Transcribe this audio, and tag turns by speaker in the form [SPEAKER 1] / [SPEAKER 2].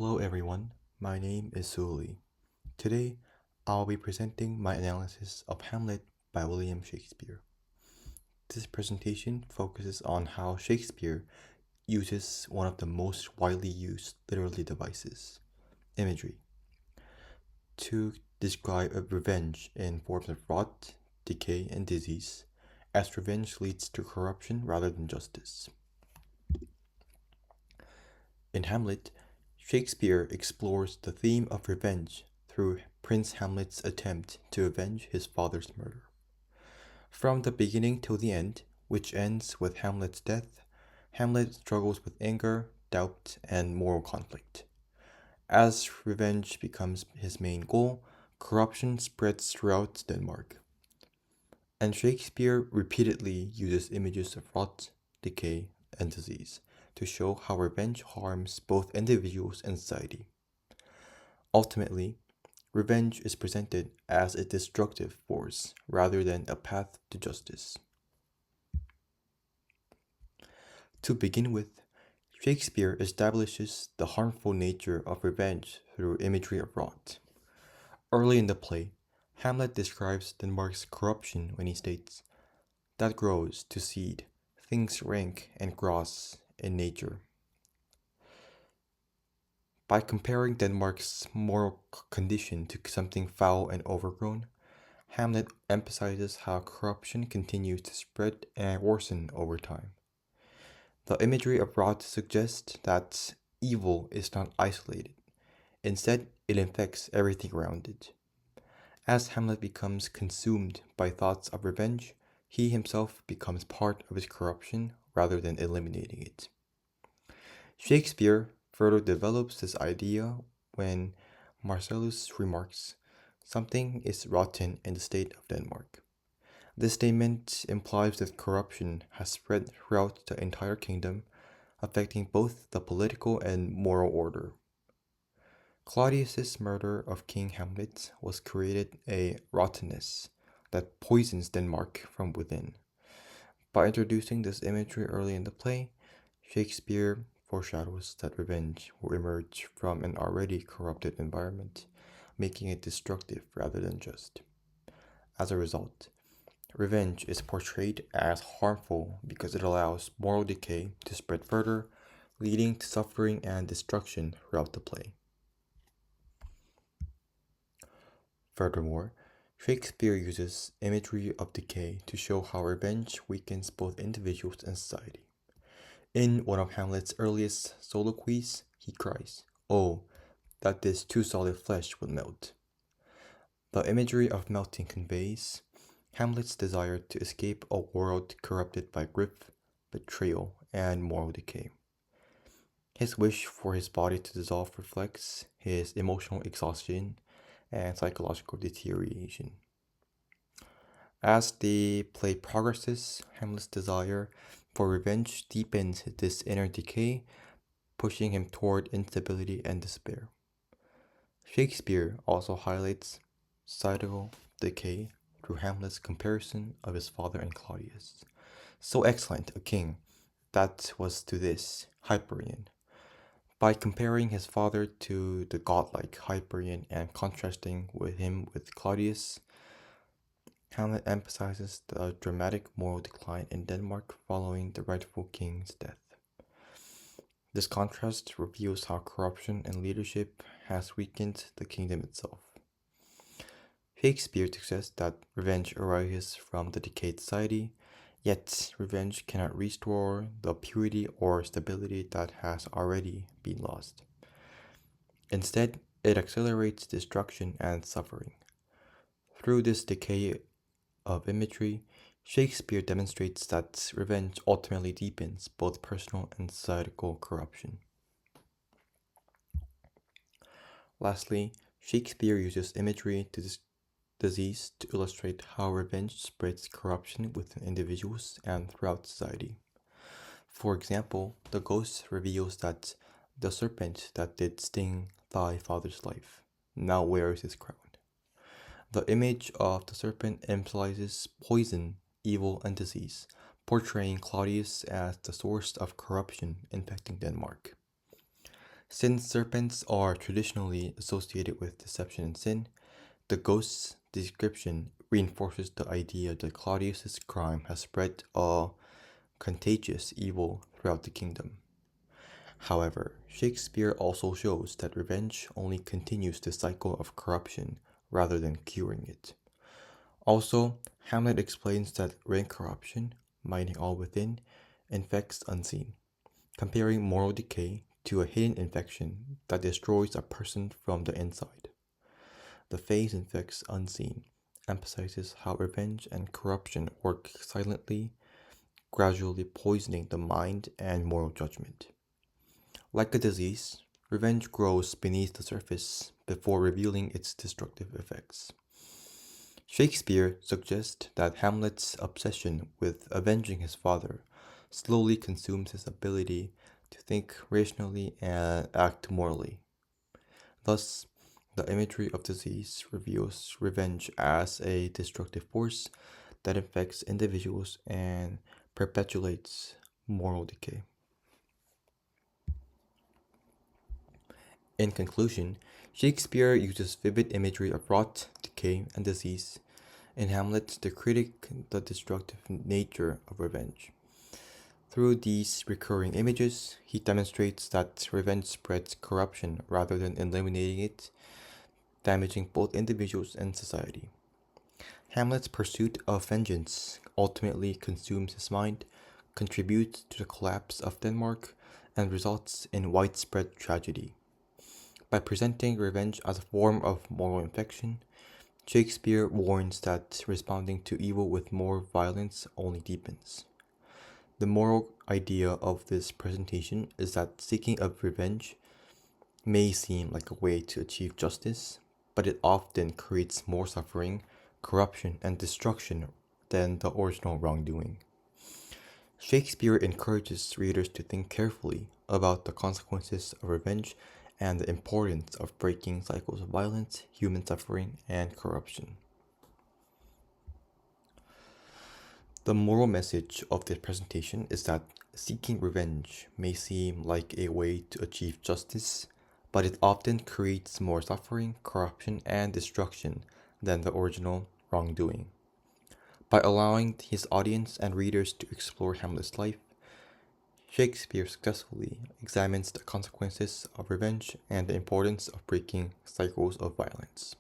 [SPEAKER 1] Hello everyone, my name is Suli. Today, I'll be presenting my analysis of Hamlet by William Shakespeare. This presentation focuses on how Shakespeare uses one of the most widely used literary devices, imagery, to describe a revenge in forms of rot, decay, and disease, as revenge leads to corruption rather than justice. In Hamlet, Shakespeare explores the theme of revenge through Prince Hamlet's attempt to avenge his father's murder. From the beginning till the end, which ends with Hamlet's death, Hamlet struggles with anger, doubt, and moral conflict. As revenge becomes his main goal, corruption spreads throughout Denmark. And Shakespeare repeatedly uses images of rot, decay, and disease to show how revenge harms both individuals and society. Ultimately, revenge is presented as a destructive force rather than a path to justice. To begin with, Shakespeare establishes the harmful nature of revenge through imagery of rot. Early in the play, Hamlet describes Denmark's corruption when he states, "That grows to seed, things rank and gross in nature." By comparing Denmark's moral condition to something foul and overgrown, Hamlet emphasizes how corruption continues to spread and worsen over time. The imagery of rot suggests that evil is not isolated. Instead, it infects everything around it. As Hamlet becomes consumed by thoughts of revenge, he himself becomes part of his corruption rather than eliminating it. Shakespeare further develops this idea when Marcellus remarks, "Something is rotten in the state of Denmark." This statement implies that corruption has spread throughout the entire kingdom, affecting both the political and moral order. Claudius's murder of King Hamlet was created a rottenness that poisons Denmark from within. By introducing this imagery early in the play, Shakespeare foreshadows that revenge will emerge from an already corrupted environment, making it destructive rather than just. As a result, revenge is portrayed as harmful because it allows moral decay to spread further, leading to suffering and destruction throughout the play. Furthermore, Shakespeare uses imagery of decay to show how revenge weakens both individuals and society. In one of Hamlet's earliest soliloquies, he cries, "Oh, that this too solid flesh would melt." The imagery of melting conveys Hamlet's desire to escape a world corrupted by grief, betrayal, and moral decay. His wish for his body to dissolve reflects his emotional exhaustion and psychological deterioration. As the play progresses, Hamlet's desire for revenge deepens this inner decay, pushing him toward instability and despair. Shakespeare also highlights societal decay through Hamlet's comparison of his father and Claudius. "So excellent a king that was to this Hyperion." By comparing his father to the godlike Hyperion and contrasting him with Claudius, Hamlet emphasizes the dramatic moral decline in Denmark following the rightful king's death. This contrast reveals how corruption and leadership has weakened the kingdom itself. Shakespeare suggests that revenge arises from the decayed society, yet revenge cannot restore the purity or stability that has already been lost. Instead, it accelerates destruction and suffering. Through this decay of imagery, Shakespeare demonstrates that revenge ultimately deepens both personal and societal corruption. Lastly, Shakespeare uses imagery to disease to illustrate how revenge spreads corruption within individuals and throughout society. For example, the ghost reveals that the serpent that did sting thy father's life now wears his crown. The image of the serpent emphasizes poison, evil, and disease, portraying Claudius as the source of corruption infecting Denmark. Since serpents are traditionally associated with deception and sin, the ghost's description reinforces the idea that Claudius's crime has spread a contagious evil throughout the kingdom. However, Shakespeare also shows that revenge only continues the cycle of corruption rather than curing it. Also, Hamlet explains that rain corruption, mining all within, infects unseen, comparing moral decay to a hidden infection that destroys a person from the inside. The phase infects unseen emphasizes how revenge and corruption work silently, gradually poisoning the mind and moral judgment. Like a disease, revenge grows beneath the surface before revealing its destructive effects. Shakespeare suggests that Hamlet's obsession with avenging his father slowly consumes his ability to think rationally and act morally. Thus, the imagery of disease reveals revenge as a destructive force that infects individuals and perpetuates moral decay. In conclusion, Shakespeare uses vivid imagery of rot, decay, and disease in Hamlet to critique the destructive nature of revenge. Through these recurring images, he demonstrates that revenge spreads corruption rather than eliminating it, damaging both individuals and society. Hamlet's pursuit of vengeance ultimately consumes his mind, contributes to the collapse of Denmark, and results in widespread tragedy. By presenting revenge as a form of moral infection, Shakespeare warns that responding to evil with more violence only deepens. The moral idea of this presentation is that seeking of revenge may seem like a way to achieve justice, but it often creates more suffering, corruption, and destruction than the original wrongdoing. Shakespeare encourages readers to think carefully about the consequences of revenge and the importance of breaking cycles of violence, human suffering, and corruption. The moral message of this presentation is that seeking revenge may seem like a way to achieve justice, but it often creates more suffering, corruption, and destruction than the original wrongdoing. By allowing his audience and readers to explore Hamlet's life, Shakespeare successfully examines the consequences of revenge and the importance of breaking cycles of violence.